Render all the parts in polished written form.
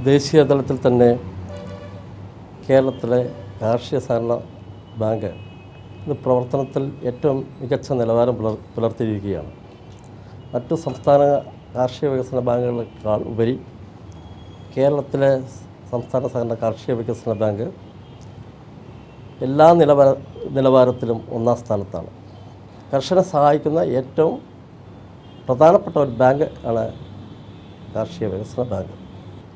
ദേശീയ തലത്തിൽ തന്നെ കേരളത്തിലെ കാർഷിക സഹകരണ ബാങ്ക് ഇത് പ്രവർത്തനത്തിൽ ഏറ്റവും മികച്ച നിലവാരം പുലർത്തിയിരിക്കുകയാണ്. മറ്റു സംസ്ഥാന കാർഷിക വികസന ബാങ്കുകളെക്കാൾ ഉപരി കേരളത്തിലെ സംസ്ഥാന സഹകരണ കാർഷിക വികസന ബാങ്ക് എല്ലാ നിലവാരത്തിലും ഒന്നാം സ്ഥാനത്താണ്. കർഷകരെ സഹായിക്കുന്ന ഏറ്റവും പ്രധാനപ്പെട്ട ഒരു ബാങ്ക് ആണ് കാർഷിക വികസന ബാങ്ക്.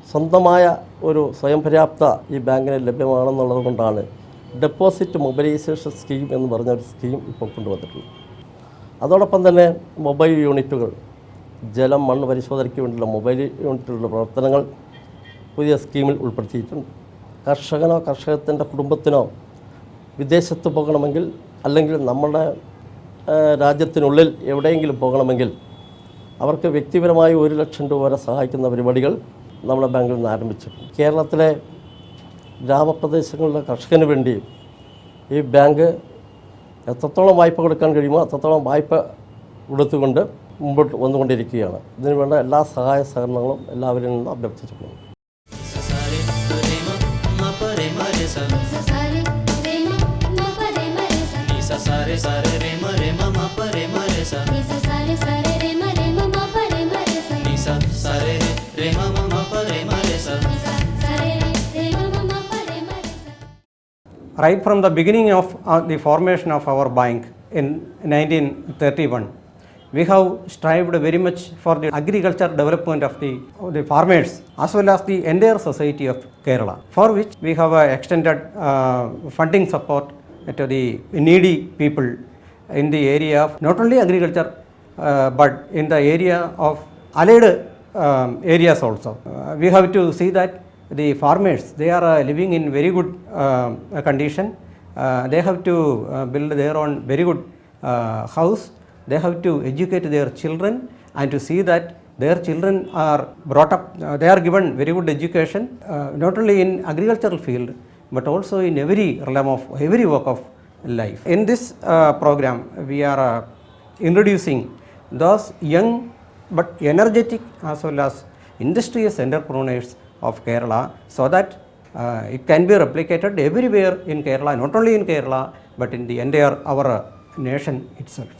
സ്വന്തമായ ഒരു സ്വയം പര്യാപ്ത ഈ ബാങ്കിന് ലഭ്യമാണെന്നുള്ളത് കൊണ്ടാണ് ഡെപ്പോസിറ്റ് മൊബിലൈസേഷൻ സ്കീം എന്ന് പറഞ്ഞ ഒരു സ്കീം ഇപ്പോൾ കൊണ്ടുവന്നിട്ടുള്ളത്. അതോടൊപ്പം തന്നെ മൊബൈൽ യൂണിറ്റുകൾ, ജലം, മണ്ണ് പരിശോധനയ്ക്ക് വേണ്ടിയുള്ള മൊബൈൽ യൂണിറ്റുകളുടെ പ്രവർത്തനങ്ങൾ പുതിയ സ്കീമിൽ ഉൾപ്പെടുത്തിയിട്ടുണ്ട്. കർഷകനോ കർഷകത്തിൻ്റെ കുടുംബത്തിനോ വിദേശത്ത് പോകണമെങ്കിൽ അല്ലെങ്കിൽ നമ്മുടെ രാജ്യത്തിനുള്ളിൽ എവിടെയെങ്കിലും പോകണമെങ്കിൽ അവർക്ക് വ്യക്തിപരമായി 1 ലക്ഷം രൂപ വരെ സഹായിക്കുന്ന പരിപാടികൾ നമ്മുടെ ബാങ്കിൽ നിന്ന് ആരംഭിച്ചിട്ടുണ്ട്. കേരളത്തിലെ ഗ്രാമപ്രദേശങ്ങളിലെ കർഷകന് വേണ്ടി ഈ ബാങ്ക് എത്രത്തോളം വായ്പ കൊടുക്കാൻ കഴിയുമോ അത്രത്തോളം വായ്പ കൊടുത്തുകൊണ്ട് മുമ്പോട്ട് വന്നുകൊണ്ടിരിക്കുകയാണ്. ഇതിനു വേണ്ട എല്ലാ സഹായ സഹകരണങ്ങളും എല്ലാവരിൽ നിന്നും അഭ്യർത്ഥിച്ചിട്ടുണ്ട്. Right from the beginning of the formation of our bank in 1931, we have strived very much for the agriculture development of the farmers as well as the entire society of Kerala, for which we have extended funding support to the needy people in the area of not only agriculture but in the area of allied areas also. We have to see that the farmers, they are living in very good condition. They have to build their own very good house. They have to educate their children and to see that their children are brought up, they are given very good education, not only in agricultural field but also in every realm of every walk of life. In this program we are introducing those young but energetic as well as industrious entrepreneurs of Kerala, so that it can be replicated everywhere in Kerala, not only in Kerala but in the entire our nation itself.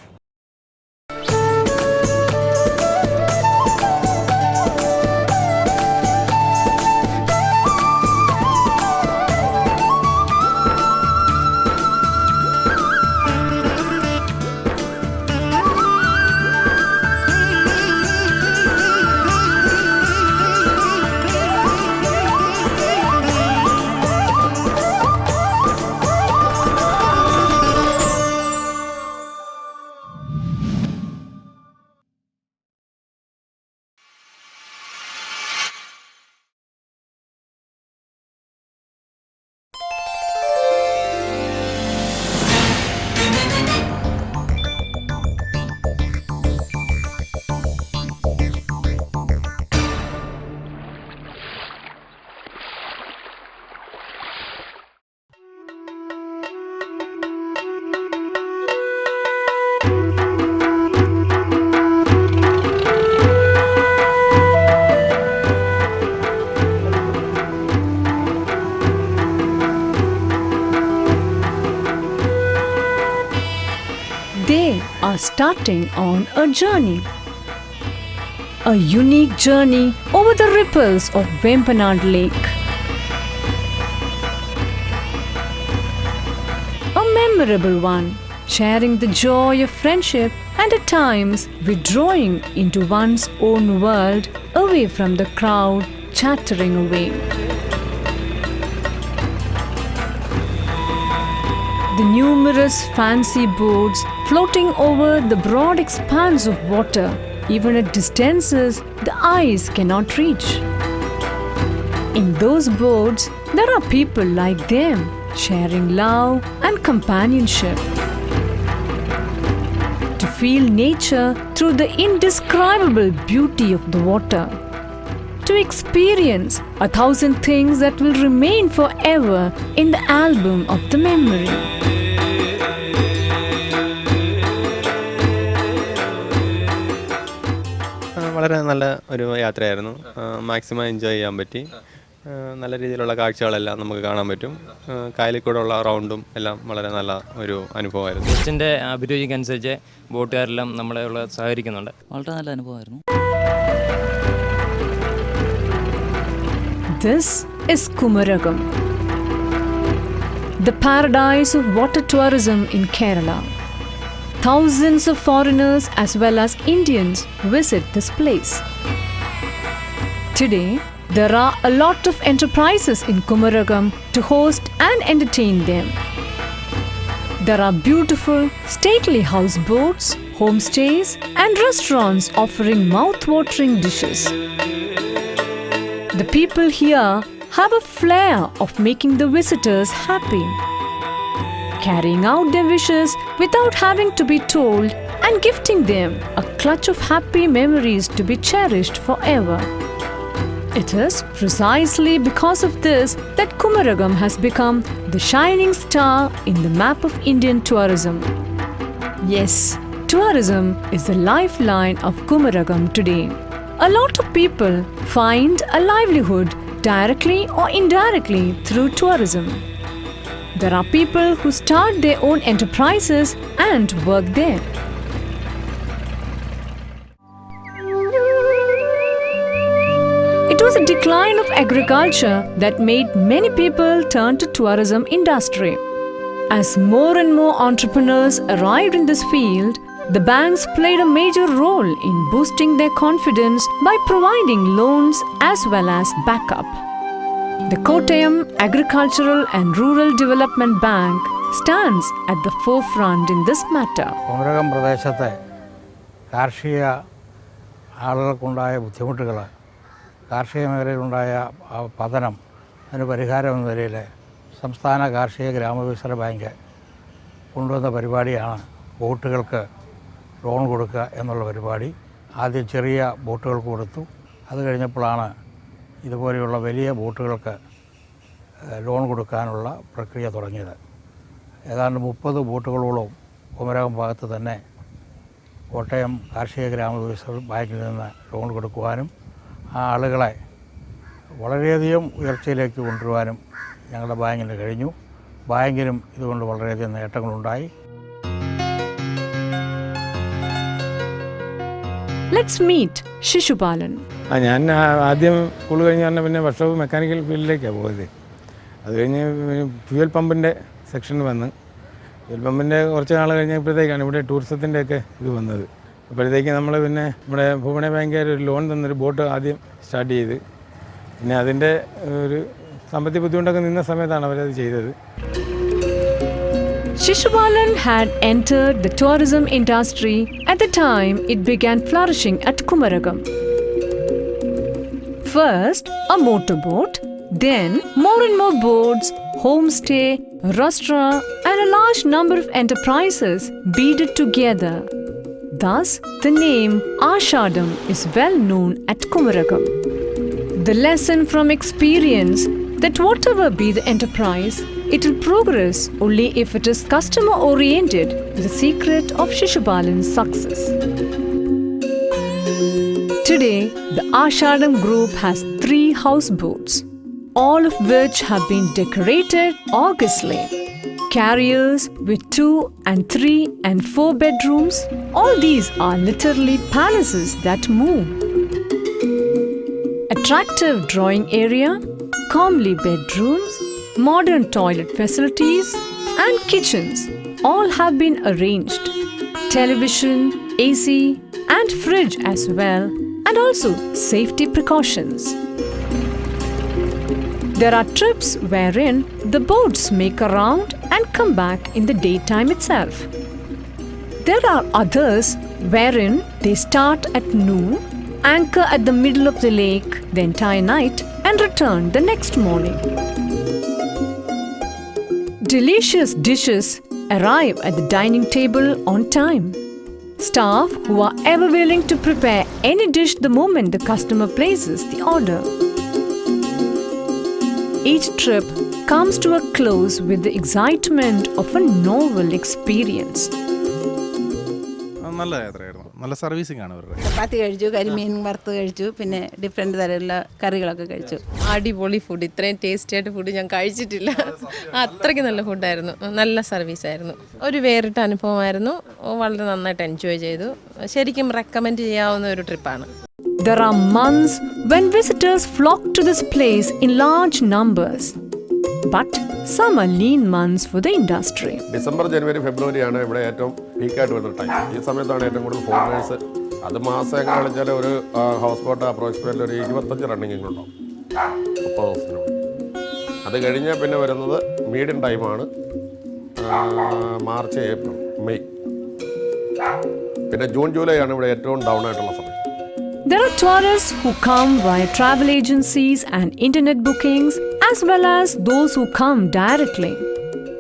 They are starting on a journey. A unique journey over the ripples of Vempanad Lake. A memorable one, sharing the joy of friendship and at times withdrawing into one's own world away from the crowd chattering away. The numerous fancy boats floating over the broad expanse of water, even at distances the eyes cannot reach. In those boats, there are people like them, sharing love and companionship. To feel nature through the indescribable beauty of the water. To experience 1,000 things that will remain forever in the album of the memory. വളരെ നല്ല ഒരു യാത്രയായിരുന്നു. Maximum enjoy ചെയ്യാൻ പറ്റി. നല്ല രീതിയിലുള്ള കാഴ്ചകളെല്ലാം നമുക്ക് കാണാൻ പറ്റും. കായലിൽ കൂടെയുള്ള റൗണ്ടും എല്ലാം വളരെ നല്ല ഒരു അനുഭവമായിരുന്നു. കൊച്ചിൻ്റെ അഭിരുചിക്കനുസരിച്ച് ബോട്ടുകാരെല്ലാം നമ്മളെ സഹകരിക്കുന്നുണ്ട്. വളരെ നല്ല അനുഭവമായിരുന്നു. This is Kumaragam, the paradise of water tourism in Kerala. Thousands of foreigners as well as Indians visit this place. Today, there are a lot of enterprises in Kumaragam to host and entertain them. There are beautiful, stately houseboats, homestays, and restaurants offering mouth-watering dishes. The people here have a flair of making the visitors happy, carrying out their wishes without having to be told and gifting them a clutch of happy memories to be cherished forever. It is precisely because of this that Kumaragam has become the shining star in the map of Indian tourism. Yes, tourism is the lifeline of Kumaragam today. A lot of people find a livelihood directly or indirectly through tourism. There are people who start their own enterprises and work there. It was a decline of agriculture that made many people turn to tourism industry. As more and more entrepreneurs arrived in this field, the banks played a major role in boosting their confidence by providing loans as well as backup. The Kottayam Agricultural and Rural Development Bank stands at the forefront in this matter. Kumarakom പ്രദേശത്തെ കാർഷിക ആളുകൾക്കുണ്ടായ ബുദ്ധിമുട്ടുകൾ, കാർഷിക മേഖലയിലുണ്ടായ പതനം, അതിന് പരിഹാരം എന്ന നിലയിൽ സംസ്ഥാന കാർഷിക ഗ്രാമവികസന ബാങ്ക് കൊണ്ടുവന്ന പരിപാടിയാണ് ബോട്ടുകൾക്ക് ലോൺ കൊടുക്കുക എന്നുള്ള പരിപാടി. ആദ്യം ചെറിയ ബോട്ടുകൾക്ക് കൊടുത്തു. അത് കഴിഞ്ഞപ്പോഴാണ് ഇതുപോലെയുള്ള വലിയ ബോട്ടുകൾക്ക് ലോൺ കൊടുക്കാനുള്ള പ്രക്രിയ തുടങ്ങിയത്. ഏതാണ്ട് 30 ബോട്ടുകളോളം കുമരകം ഭാഗത്ത് തന്നെ കോട്ടയം കാർഷിക ഗ്രാമവികസന ബാങ്കിൽ നിന്ന് ലോൺ കൊടുക്കുവാനും ആ ആളുകളെ വളരെയധികം ഉയർച്ചയിലേക്ക് കൊണ്ടുവരുവാനും ഞങ്ങളുടെ ബാങ്കിന് കഴിഞ്ഞു. ബാങ്കിനും ഇതുകൊണ്ട് വളരെയധികം നേട്ടങ്ങളുണ്ടായി. Let's meet Shishupalan. ഞാൻ ആദ്യം സ്കൂൾ കഴിഞ്ഞ് പറഞ്ഞാൽ പിന്നെ വർഷവും മെക്കാനിക്കൽ ഫീൽഡിലേക്കാണ് പോയത്. അത് കഴിഞ്ഞ് ഫ്യൂൽ പമ്പിൻ്റെ സെക്ഷനിൽ വന്ന് ഫ്യൂൽ പമ്പിൻ്റെ കുറച്ച് നാൾ കഴിഞ്ഞപ്പോഴത്തേക്കാണ് ഇവിടെ ടൂറിസത്തിൻ്റെയൊക്കെ ഇത് വന്നത്. അപ്പോഴത്തേക്ക് നമ്മൾ പിന്നെ നമ്മുടെ ഭൂപണ ബാങ്കുകാർ ഒരു ലോൺ തന്നൊരു ബോട്ട് ആദ്യം സ്റ്റാർട്ട് ചെയ്ത്, പിന്നെ അതിൻ്റെ ഒരു സാമ്പത്തിക ബുദ്ധിമുട്ടൊക്കെ നിന്ന സമയത്താണ് അവരത് ചെയ്തത്. Shishupalan had entered the tourism industry at the time it began flourishing at Kumaragam. First, a motorboat, then more and more boats, homestay, restaurant, and a large number of enterprises beaded together. Thus, the name Ashadam is well known at Kumaragam. The lesson from experience that whatever be the enterprise, it will progress only if it is customer oriented, the secret of Shishupalan's success. Today, the Ashadam group has 3 houseboats, all of which have been decorated augustly. Carriers with 2 and 3 and 4 bedrooms, all these are literally palaces that move. Attractive drawing area, comely bedrooms, modern toilet facilities and kitchens all have been arranged. Television, AC and fridge as well, and also safety precautions. There are trips wherein the boats make a round and come back in the daytime itself. There are others wherein they start at noon, anchor at the middle of the lake the entire night and return the next morning. Delicious dishes arrive at the dining table on time. Staff who are ever willing to prepare any dish the moment the customer places the order. Each trip comes to a close with the excitement of a novel experience. നല്ല യാത്രയായിരുന്നു. നല്ല servicing ആണ് ഇവരുടെ. ചപ്പാത്തി കഴിച്ചു, കരിമീൻ വറുത്ത് കഴിച്ചു, പിന്നെ ഡിഫറെൻറ്റ് തരമുള്ള കറികളൊക്കെ കഴിച്ചു. അടിപൊളി ഫുഡ്, ഇത്രയും ടേസ്റ്റി ആയിട്ട് ഫുഡ് ഞാൻ കഴിച്ചിട്ടില്ല. അത്രയ്ക്ക് നല്ല ഫുഡായിരുന്നു, നല്ല സർവീസായിരുന്നു, ഒരു വേറിട്ട അനുഭവമായിരുന്നു. വളരെ നന്നായിട്ട് എൻജോയ് ചെയ്തു. ശരിക്കും റെക്കമെൻഡ് ചെയ്യാവുന്ന ഒരു ട്രിപ്പാണ്. There are months when visitors flock to this place in large numbers. But some are lean months for the industry. ഡിസംബർ, ജനുവരി, ഫെബ്രുവരിയാണ് ഇവിടെ ഏറ്റവും പീക്കായിട്ട് വരുന്ന ടൈം. ഈ സമയത്താണ് ഏറ്റവും കൂടുതൽ ഫോറിനേഴ്സ്. അത് മാസം എങ്ങനെ കളിച്ചാൽ ഒരു ഹൗസ് ബോട്ട് അപ്രോക്സിമേറ്റ്ലി ഒരു 25 റണ്ണിങ്ങിങ് ഉണ്ടാവും 30 ദിവസത്തിന്. അത് കഴിഞ്ഞാൽ പിന്നെ വരുന്നത് മീഡിയം ടൈമാണ്, മാർച്ച്, ഏപ്രിൽ, മെയ്. പിന്നെ ജൂൺ, ജൂലൈ ആണ് ഇവിടെ ഏറ്റവും ഡൗൺ ആയിട്ടുള്ള സമയം. There are tourists who come via travel agencies and internet bookings, as well as those who come directly.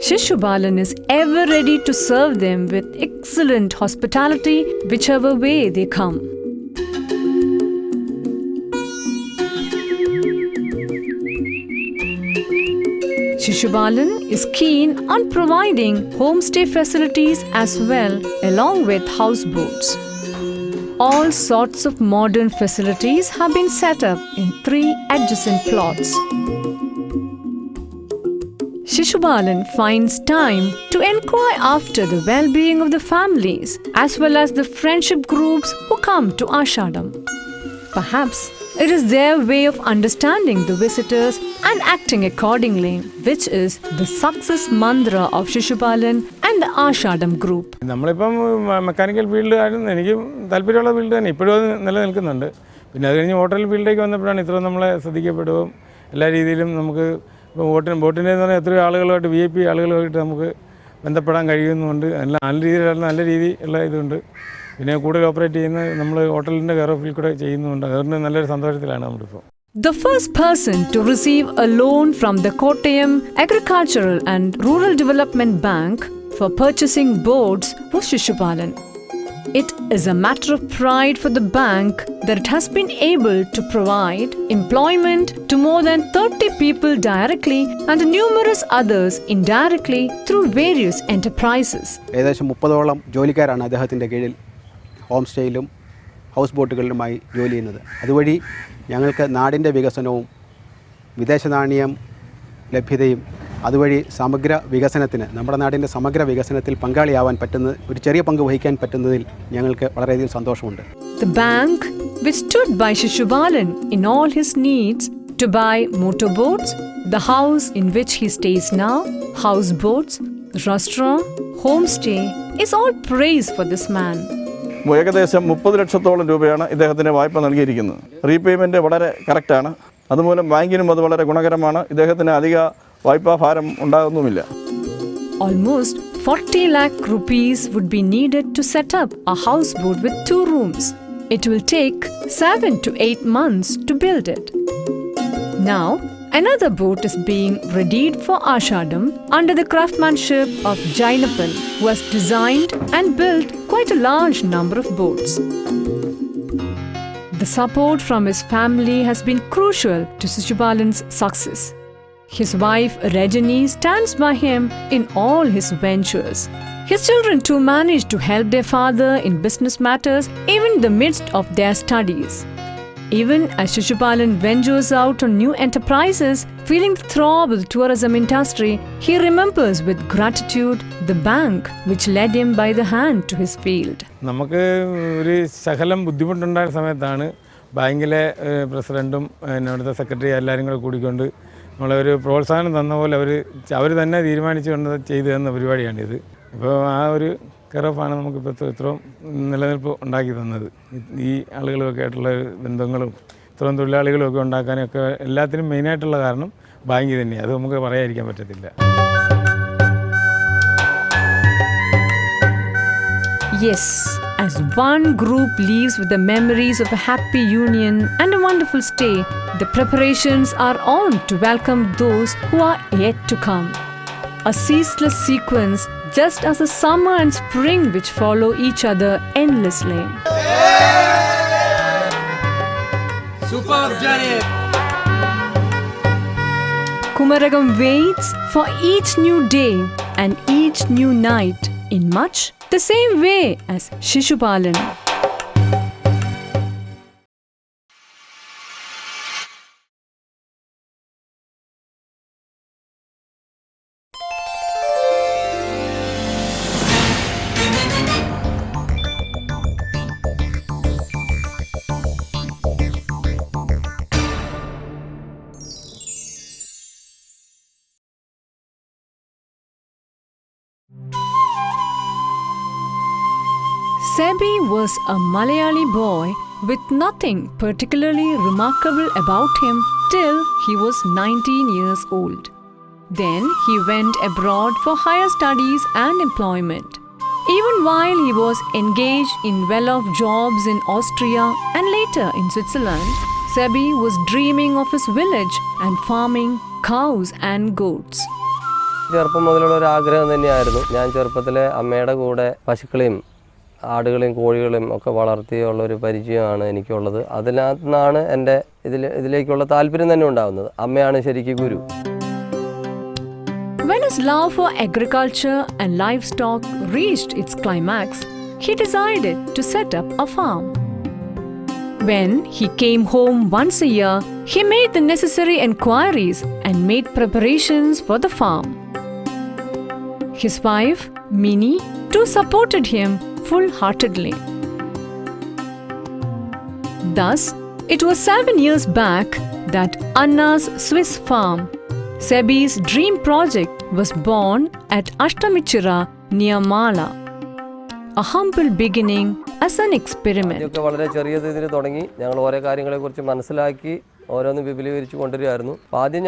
Shishubalan is ever ready to serve them with excellent hospitality, whichever way they come. Shishubalan is keen on providing homestay facilities as well, along with houseboats. All sorts of modern facilities have been set up in 3 adjacent plots. Shishubalan finds time to inquire after the well-being of the families as well as the friendship groups who come to Ashadam. Perhaps it is their way of understanding the visitors and acting accordingly, which is the success mantra of Shishubalan and the Ashadam group. നമ്മളിപ്പം mechanical ഫീൽഡായിരുന്നു, എനിക്ക് താല്പര്യമുള്ള field തന്നെ ഇപ്പോഴും അത് നിലനിൽക്കുന്നുണ്ട്. പിന്നെ അത് കഴിഞ്ഞ് ഹോട്ടൽ ഫീൽഡിലേക്ക് വന്നപ്പോഴാണ് ഇത്ര നമ്മളെ ശ്രദ്ധിക്കപ്പെടുകയും എല്ലാ രീതിയിലും നമുക്ക് ഇപ്പോൾ ബോട്ടിൻ്റെ എന്ന് പറഞ്ഞാൽ എത്രയോ ആളുകളുമായിട്ട് VIP ആളുകളുമായിട്ട് നമുക്ക് ബന്ധപ്പെടാൻ കഴിയുന്നുണ്ട്. നല്ല രീതിയിലുള്ള ഇതുണ്ട്. പിന്നെ കൂടുതൽ ഓപ്പറേറ്റ് ചെയ്യുന്ന നമ്മൾ ഹോട്ടലിൻ്റെ കെയർ ഓഫിൽ കൂടെ ചെയ്യുന്നുണ്ട്. അതുകൊണ്ട് നല്ലൊരു സന്തോഷത്തിലാണ് നമ്മളിപ്പോൾ. The first person to receive a loan from the Kottayam Agricultural and Rural Development Bank for purchasing boats was Shishubalan. It is a matter of pride for the bank that it has been able to provide employment to more than 30 people directly and numerous others indirectly through various enterprises. ഏകദേശം 30ഓളം ജോലിക്കാരാണ് അദ്ദേഹത്തിൻ്റെ കീഴിൽ home സ്റ്റേയിലും house ബോട്ടുകളിലുമായി ജോലി ചെയ്യുന്നത്. അതുവഴി ഞങ്ങൾക്ക് നാടിൻ്റെ വികസനവും വിദേശ നാണയം ലഭ്യതയും അതുവഴി സമഗ്ര വികസനത്തിന്, നമ്മുടെ നാടിൻ്റെ സമഗ്ര വികസനത്തിൽ പങ്കാളിയാവാൻ പറ്റുന്ന ഒരു ചെറിയ പങ്ക് വഹിക്കാൻ പറ്റുന്നതിൽ ഞങ്ങൾക്ക് വളരെയധികം സന്തോഷമുണ്ട്. The bank, which stood by Shishubalan in all his needs to buy motorboats, the house in which he stays now, houseboats, restaurant, homestay, is all praise for this man. ഏകദേശം 30 ലക്ഷത്തോളം രൂപയാണ് ഇദ്ദേഹത്തിന് വായ്പ നൽകിയിരിക്കുന്നത്. റീപേയ്മെൻറ്റ് വളരെ കറക്റ്റാണ്. അതുമൂലം ബാങ്കിനും അത് വളരെ ഗുണകരമാണ്. ഇദ്ദേഹത്തിന് അധിക വായ്പാ ഭാരം ഉണ്ടാകുന്നുമില്ല. Almost 40 lakh rupees would be needed to set up a houseboat with 2 rooms. It will take 7 to 8 months to build it. Now, another boat is being readied for Ashadam under the craftsmanship of Jainappan, who has designed and built quite a large number of boats. The support from his family has been crucial to Shishubalan's success. His wife Rajani stands by him in all his ventures. His children too manage to help their father in business matters even in the midst of their studies. Even as Shishubalan ventures out on new enterprises, feeling the throb of the tourism industry, he remembers with gratitude the bank which led him by the hand to his field. നമുക്ക് ഒരു ശകലം ബുദ്ധിമുട്ടുണ്ടായ സമയത്താണ് ബാങ്കിലെ പ്രസിഡൻറ്റും അവിടുത്തെ secretary എല്ലാവരും കൂടെ കൂടിക്കൊണ്ട് നമ്മളൊരു പ്രോത്സാഹനം തന്ന പോലെ അവർ തന്നെ തീരുമാനിച്ചുകൊണ്ട് ചെയ്തു തന്ന പരിപാടിയാണിത്. ഇപ്പോൾ ആ ഒരു കെയർ ഓഫാണ് നമുക്കിപ്പോൾ ഇത്രയും നിലനിൽപ്പ് ഉണ്ടാക്കി തന്നത്. ഈ ആളുകളുമൊക്കെ ആയിട്ടുള്ള ബന്ധങ്ങളും ഇത്രയും തൊഴിലാളികളും ഒക്കെ ഉണ്ടാക്കാനൊക്കെ എല്ലാത്തിനും മെയിനായിട്ടുള്ള കാരണം ബാങ്ക് തന്നെയാണ്. അത് നമുക്ക് പറയാതിരിക്കാൻ പറ്റത്തില്ല. Yes, as one group leaves with the memories of a happy union and a wonderful stay, the preparations are on to welcome those who are yet to come. A ceaseless sequence, just as the summer and spring which follow each other endlessly. Superb journey! Kumaragam waits for each new day and each new night in much the same way as Shishubalan. Sebi was a Malayali boy with nothing particularly remarkable about him till he was 19 years old. Then he went abroad for higher studies and employment. Even while he was engaged in well-off jobs in Austria and later in Switzerland, Sebi was dreaming of his village and farming cows and goats. ചെറുപ്പം മുതലുള്ള ഒരു ആഗ്രഹം തന്നെയായിരുന്നു. ഞാൻ ചെറുപ്പത്തിലെ അമ്മയുടെ കൂടെ പശുക്കളെയും ആടുകളെയും കോഴികളെയും ഒക്കെ വളർത്തിയുള്ളൊരു പരിചയമാണ് എനിക്കുള്ളത്. അതിനകത്തുനിന്നാണ് എൻ്റെ ഇതിലേക്കുള്ള താല്പര്യം തന്നെ ഉണ്ടാകുന്നത്. അമ്മയാണ് ശരിക്കും ഗുരു. When his love for agriculture and livestock reached its climax, he decided to set up a farm. When he came home once a year, he made the necessary enquiries and made preparations for the farm. His wife, Minnie, too supported him full-heartedly. Thus, it was 7 years back that Anna's Swiss farm, Sebi's dream project, was born at Ashtamichira near Mala. A humble beginning as an experiment. ഇതൊക്കെ വളരെ ചെറിയ രീതിയിൽ തുടങ്ങി. ഞങ്ങൾ ഓരോ കാര്യങ്ങളെക്കുറിച്ച് മനസ്സിലാക്കി ഓരോന്ന് വിപുലീകരിച്ചു കൊണ്ടുവരികയായിരുന്നു. ആദ്യം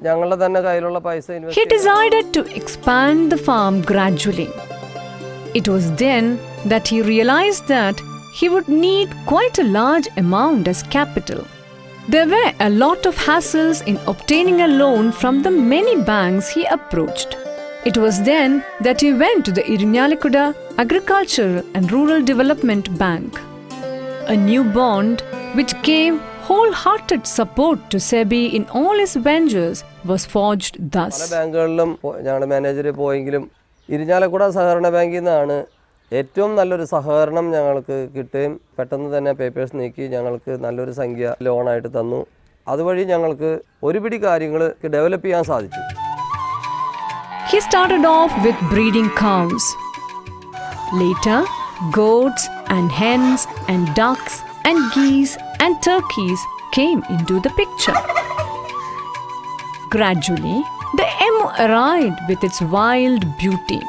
ഞങ്ങളുടെ തന്നെ കയ്യിലുള്ള പൈസ He decided to expand the farm gradually. It was then that he realized that he would need quite a large amount as capital. There were a lot of hassles in obtaining a loan from the many banks he approached. It was then that he went to the Irinyalikkuda Agricultural and Rural Development Bank. A new bond which gave wholehearted support to Sebi in all his ventures was forged thus. പല ബാങ്കുകളിലും ഞങ്ങളുടെ manager പോയെങ്കിലും ഇരിഞ്ഞാലക്കുട സഹകരണ ബാങ്കിൽ നിന്നാണ് ഏറ്റവും നല്ലൊരു സഹകരണം ഞങ്ങൾക്ക് കിട്ടുകയും പെട്ടെന്ന് തന്നെ പേപ്പേഴ്സ് നീക്കി ഞങ്ങൾക്ക് നല്ലൊരു സംഖ്യ ലോണായിട്ട് തന്നു. അതുവഴി ഞങ്ങൾക്ക് ഒരുപിടി കാര്യങ്ങൾ ഡെവലപ്പ് ചെയ്യാൻ സാധിച്ചു. He started off with breeding cows. Later, goats and hens and ducks and geese and turkeys came into the picture. Gradually, the emu arrived with its wild beauty.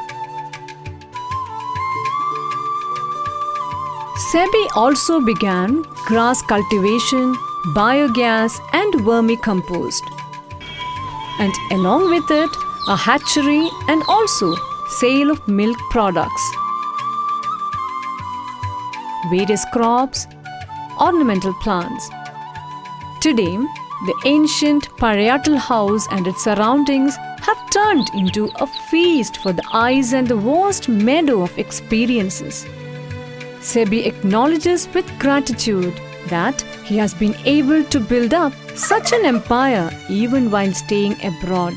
Sebi also began grass cultivation, biogas and vermicompost. And along with it, a hatchery and also sale of milk products. Various crops, ornamental plants. Today, the ancient Parayatal house and its surroundings have turned into a feast for the eyes and the vast meadow of experiences. Sebi acknowledges with gratitude that he has been able to build up such an empire even while staying abroad,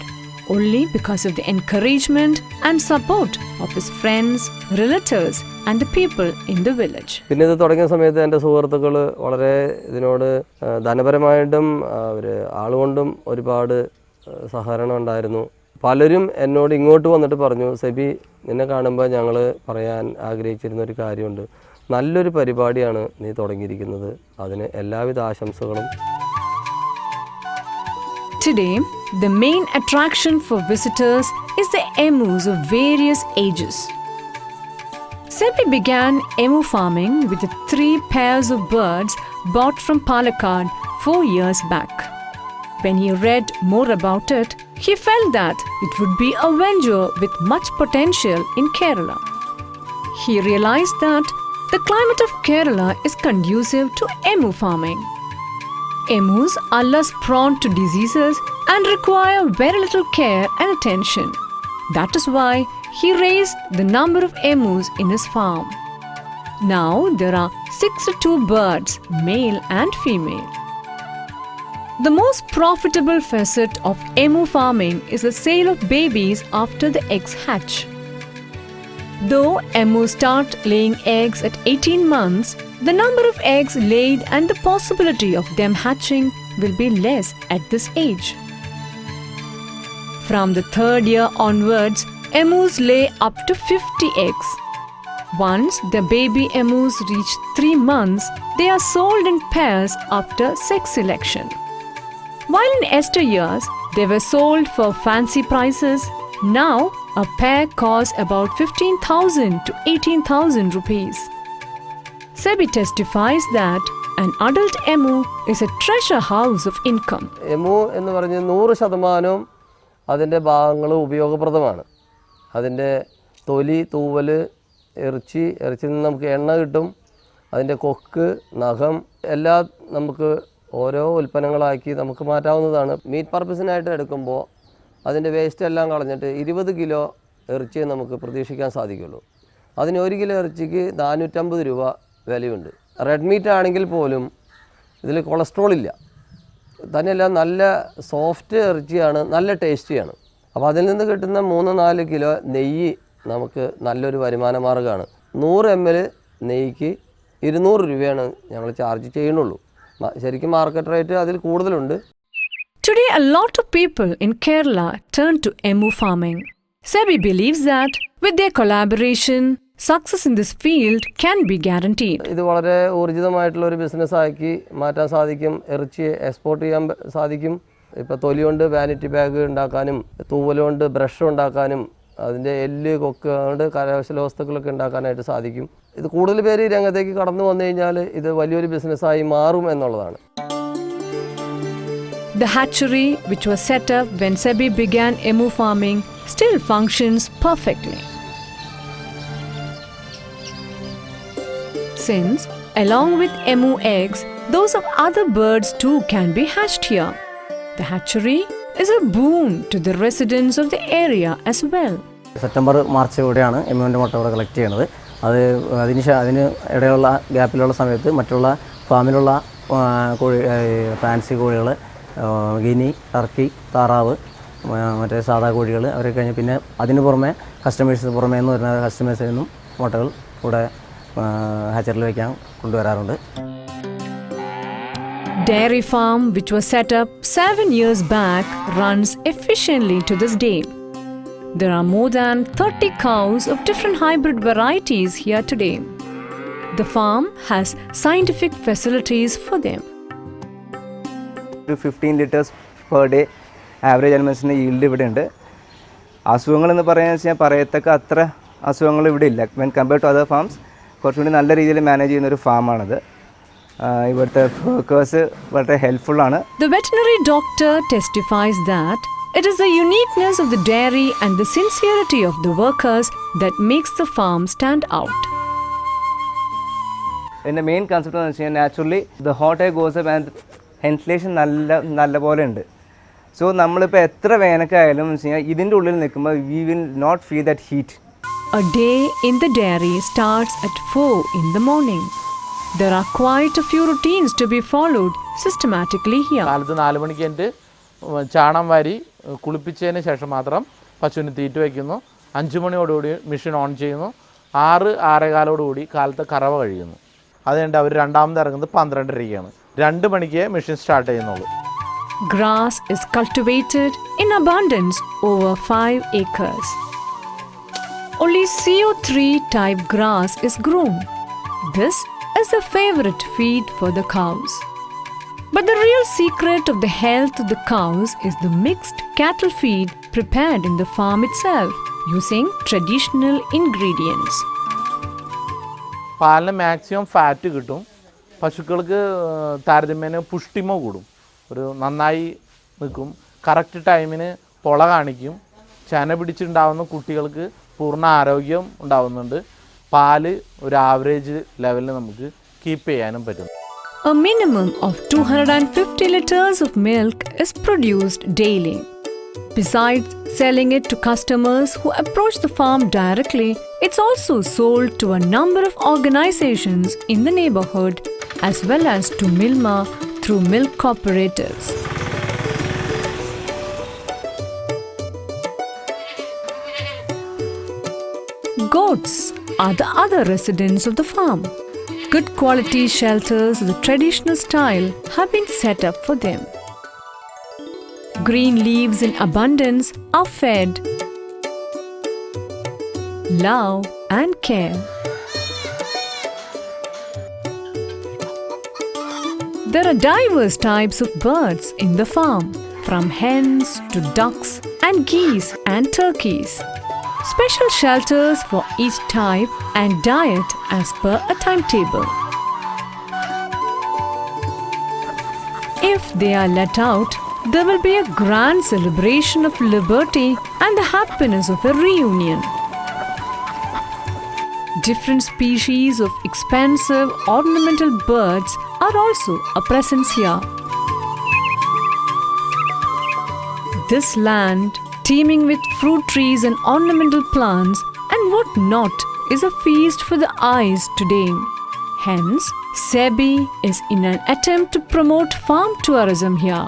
only because of the encouragement and support of his friends, relatives and the people in the village. പിന്നെ ഇത് തുടങ്ങിയ സമയത്ത് എൻ്റെ സുഹൃത്തുക്കൾ വളരെ ഇതിനോട് ധനപരമായിട്ടും ആളുകൊണ്ടും ഒരുപാട് സഹകരണം ഉണ്ടായിരുന്നു. പലരും എന്നോട് ഇങ്ങോട്ട് വന്നിട്ട് പറഞ്ഞു, സെബി നിന്നെ കാണുമ്പോൾ ഞങ്ങൾ പറയാൻ ആഗ്രഹിച്ചിരുന്ന ഒരു കാര്യമുണ്ട്, നല്ലൊരു പരിപാടിയാണ് നീ തുടങ്ങിയിരിക്കുന്നത്, അതിന് എല്ലാവിധ ആശംസകളും. Today, the main attraction for visitors is the emus of various ages. Sebi began emu farming with the 3 pairs of birds bought from Palakkad 4 years back. When he read more about it, he felt that it would be a venture with much potential in Kerala. He realized that the climate of Kerala is conducive to emu farming. Emus are less prone to diseases and require very little care and attention. That is why he raised the number of emus in his farm. Now there are 62 birds, male and female. The most profitable facet of emu farming is the sale of babies after the eggs hatch. Though emus start laying eggs at 18 months, the number of eggs laid and the possibility of them hatching will be less at this age. From the 3rd year onwards, emus lay up to 50 eggs. Once the baby emus reach 3 months, they are sold in pairs after sex selection. While in ester years, they were sold for fancy prices, now a pair costs about 15,000 to 18,000 rupees. SEBI testifies that an adult emu is a treasure house of income. Emu എന്ന് പറഞ്ഞ് 100% അതിൻ്റെ ഭാഗങ്ങൾ ഉപയോഗപ്രദമാണ്. അതിൻ്റെ തൊലി, തൂവൽ, ഇറച്ചിയിൽ നിന്ന് നമുക്ക് എണ്ണ കിട്ടും. അതിൻ്റെ കൊക്ക്, നഖം എല്ലാം നമുക്ക് ഓരോ ഉൽപ്പന്നങ്ങളാക്കി നമുക്ക് മാറ്റാവുന്നതാണ്. മീറ്റ് പർപ്പസിനായിട്ട് എടുക്കുമ്പോൾ അതിൻ്റെ വേസ്റ്റ് എല്ലാം കളഞ്ഞിട്ട് 20 കിലോ ഇറച്ചിയെ നമുക്ക് പ്രതീക്ഷിക്കാൻ സാധിക്കുള്ളൂ. അതിന് 1 കിലോ ഇറച്ചിക്ക് 450 രൂപ വിലയുണ്ട്. റെഡ് മീറ്റ് ആണെങ്കിൽ പോലും ഇതിൽ കൊളസ്ട്രോൾ ഇല്ല. തന്നെയല്ല നല്ല സോഫ്റ്റ് ഇറച്ചിയാണ്, നല്ല ടേസ്റ്റിയാണ്. അപ്പോൾ അതിൽ നിന്ന് കിട്ടുന്ന 3-4 കിലോ നെയ്യ് നമുക്ക് നല്ലൊരു വരുമാന മാർഗ്ഗമാണ്. 100 ml നെയ്യ്ക്ക് 200 രൂപയാണ് ഞങ്ങൾ ചാർജ് ചെയ്യുന്നുള്ളൂ. ശരിക്കും മാർക്കറ്റ് റേറ്റ് അതിൽ കൂടുതലുണ്ട്. Today, a lot of people in Kerala turn to emu farming. SEBI believes that with their collaboration, success in this field can be guaranteed. ഇത് വളരെ ഊർജിതമായിട്ടുള്ള ഒരു ബിസിനസ്സാക്കി മാറ്റാൻ സാധിക്കും. ഇറച്ചി എക്സ്പോർട്ട് ചെയ്യാൻ സാധിക്കും. ഇപ്പോൾ തൊലി കൊണ്ട് വാനിറ്റി ബാഗ് ഉണ്ടാക്കാനും, തൂവൽ കൊണ്ട് ബ്രഷ് ഉണ്ടാക്കാനും, അതിൻ്റെ എല്ല്, കൊക്ക് കൊണ്ട് കരകൗശല വസ്തുക്കളൊക്കെ ഉണ്ടാക്കാനായിട്ട് സാധിക്കും. ഇത് കൂടുതൽ പേര് ഈ രംഗത്തേക്ക് കടന്നു വന്നു കഴിഞ്ഞാൽ ഇത് വലിയൊരു ബിസിനസ്സായി മാറും എന്നുള്ളതാണ്. The hatchery, which was set up when SEBI began emu farming, still functions perfectly. Since, along with emu eggs, those of other birds too can be hatched here. The hatchery is a boon to the residents of the area as well. September March കൂടെയാണ് എമ്മുവിൻ്റെ മുട്ട ഇവിടെ collect ചെയ്യുന്നത്. അതിന് ഇടയിലുള്ള ഗ്യാപ്പിലുള്ള സമയത്ത് മറ്റുള്ള ഫാമിലുള്ള കോഴി, fancy കോഴികൾ, ഗിനി, ടർക്കി, താറാവ്, മറ്റേ സാധാ കോഴികൾ, അവരൊക്കെ കഴിഞ്ഞ് പിന്നെ അതിന് പുറമെ പുറമേ നിന്ന് വരുന്ന കസ്റ്റമേഴ്സിൽ നിന്നും മുട്ടകൾ ഇവിടെ ഹാച്ചറിൽ വയ്ക്കാൻ കൊണ്ടുവരാറുണ്ട്. Dairy farm, which was set up 7 years back, runs efficiently to this day. There are more than 30 cows of different hybrid varieties here today. The farm has scientific facilities for them. 15 liters per day average അനിമൽസിൻ്റെ yield ഇവിടെ ഉണ്ട്. അസുഖങ്ങളെന്ന് പറയുന്നത് വെച്ചാൽ പറയത്തക്ക അത്ര അസുഖങ്ങൾ ഇവിടെ ഇല്ല. When compared to other farms കുറച്ചുകൂടി നല്ല രീതിയിൽ മാനേജ് ചെയ്യുന്നൊരു ഫാമാണത്. ഇവിടുത്തെ വർക്കേഴ്സ് വളരെ ഹെൽപ്ഫുള്ളാണ്. The veterinary doctor testifies that it is the uniqueness of the dairy and the sincerity of the workers that makes the farm stand out. ഇതിൻ്റെ main concept എന്ന് വെച്ച് കഴിഞ്ഞാൽ naturally the hot air goes up and ventilation നല്ല പോലെ ഉണ്ട്. So നമ്മളിപ്പോൾ എത്ര വേനൽക്കായാലും വെച്ച് കഴിഞ്ഞാൽ ഇതിൻ്റെ ഉള്ളിൽ നിൽക്കുമ്പോൾ we will not feel that heat. A day in the dairy starts at 4 in the morning. There are quite a few routines to be followed systematically here. കാലത്ത് 4 മണിക്ക് എൻ്റെ ചാണം വാരി കുളിപ്പിച്ചതിന് ശേഷം മാത്രം പശുവിന് തീറ്റ വയ്ക്കുന്നു. 5 മണിയോടുകൂടി മെഷീൻ ഓൺ ചെയ്യുന്നു. 6-6:15 കാലത്ത് കറവ കഴിയുന്നു. അതുകൊണ്ട് അവർ രണ്ടാമത് ഇറങ്ങുന്നത് 12:30-ക്കാണ്. 2 മണിക്ക് മെഷീൻ സ്റ്റാർട്ട് ചെയ്യുന്നുള്ളൂ. Grass is cultivated in abundance over 5 acres. Only CO3 type grass is grown. This is the favorite feed for the cows. But the real secret of the health of the cows is the mixed cattle feed prepared in the farm itself using traditional ingredients. പാലിന് maximum fat കിട്ടും. പശുക്കൾക്ക് താരതമ്യേന പുഷ്ടിമ കൂടും. ഒരു നന്നായി നിൽക്കും. Correct ടൈമിന് പൊള കാണിക്കും. ചന പിടിച്ചുണ്ടാവുന്ന കുട്ടികൾക്ക് പൂർണ്ണ ആരോഗ്യം ഉണ്ടാവുന്നുണ്ട്. പാല് ഒരു ആവറേജ് ലെവലിൽ നമുക്ക് കീപ്പ് ചെയ്യാനും പറ്റും. A minimum of 250 liters of milk is produced daily. Besides selling it to customers who approach the farm directly, it's also sold to a number of organizations in the neighborhood as well as to Milma through milk cooperatives. Goats are the other residents of the farm. Good quality shelters of the traditional style have been set up for them. Green leaves in abundance are fed. Love and care. There are diverse types of birds in the farm, from hens to ducks and geese and turkeys. Special shelters for each type and diet as per a timetable. If they are let out, there will be a grand celebration of liberty and the happiness of a reunion. Different species of expensive ornamental birds are also a presence here. This land, teeming with fruit trees and ornamental plants and what not, is a feast for the eyes today. Hence, SEBI is in an attempt to promote farm tourism here.